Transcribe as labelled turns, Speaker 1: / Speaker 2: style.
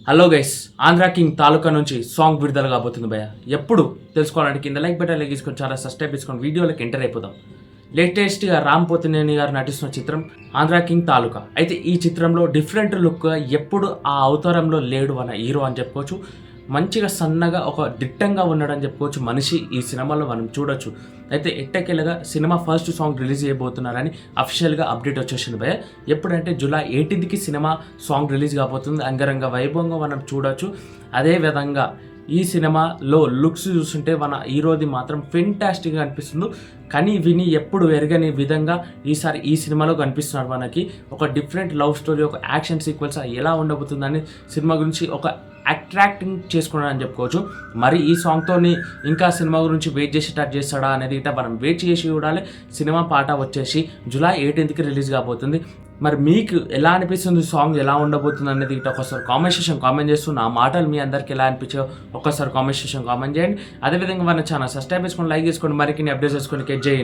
Speaker 1: Hello guys, Andhra king తాలూకా నుంచి song విడుదల కాబోతుంది భయ. ఎప్పుడు తెలుసుకోవాలంటే కింద లైక్ బటన్ లెగించుకొని చాలా సబ్స్క్రైబ్ చేసుకొని వీడియోలోకి ఎంటర్ అయిపోతాం. లేటెస్ట్గా రామ్ పోతినేని గారు నటిస్తున్న చిత్రం ఆంధ్రా కింగ్ తాలూకా. అయితే ఈ చిత్రంలో డిఫరెంట్ లుక్, ఎప్పుడు ఆ అవతారంలో లేడు అన్న హీరో అని చెప్పుకోవచ్చు. మంచిగా సన్నగా ఒక దిట్టంగా ఉన్నాడని చెప్పుకోవచ్చు మనిషి ఈ సినిమాలో మనం చూడొచ్చు. అయితే ఎట్టకేలగా సినిమా ఫస్ట్ సాంగ్ రిలీజ్ చేయబోతున్నారని అఫీషియల్గా అప్డేట్ వచ్చేసింది భయ. ఎప్పుడంటే జూలై 18కి సినిమా సాంగ్ రిలీజ్ కాబోతుంది. అంగరంగ వైభవంగా మనం చూడొచ్చు. అదేవిధంగా ఈ సినిమాలో లుక్స్ చూస్తుంటే మన హీరోది మాత్రం ఫెంటాస్టిక్గా అనిపిస్తుంది. కానీ విని ఎప్పుడు ఎరగని విధంగా ఈసారి ఈ సినిమాలో కనిపిస్తున్నాడు మనకి. ఒక డిఫరెంట్ లవ్ స్టోరీ, ఒక యాక్షన్ సీక్వెన్స్ ఎలా ఉండబోతుందని సినిమా గురించి ఒక అట్రాక్టింగ్ చేసుకున్నాడు అని చెప్పుకోవచ్చు. మరి ఈ సాంగ్తో ఇంకా సినిమా గురించి వెయిట్ చేస్తాడా అనేది ఇట్లా మనం వెయిట్ చేసి చూడాలి. సినిమా పాట వచ్చేసి జూలై 18కి రిలీజ్ కాబోతుంది. మరి మీకు ఎలా అనిపిస్తుంది, సాంగ్ ఎలా ఉండబోతుంది అనేది ఇట్లా ఒకసారి కామెంట్ సెక్షన్ కామెంట్ చేస్తూ నా మాటలు మీ అందరికి ఎలా అనిపించాయో ఒకసారి కామెంట్ సెక్షన్ కామెంట్ చేయండి. అదేవిధంగా మన ఛానల్ సబ్స్క్రైబ్ చేసుకొని లైక్ చేసుకోండి, మరిన్ని అప్డేట్స్ చేసుకొని జై హింద్.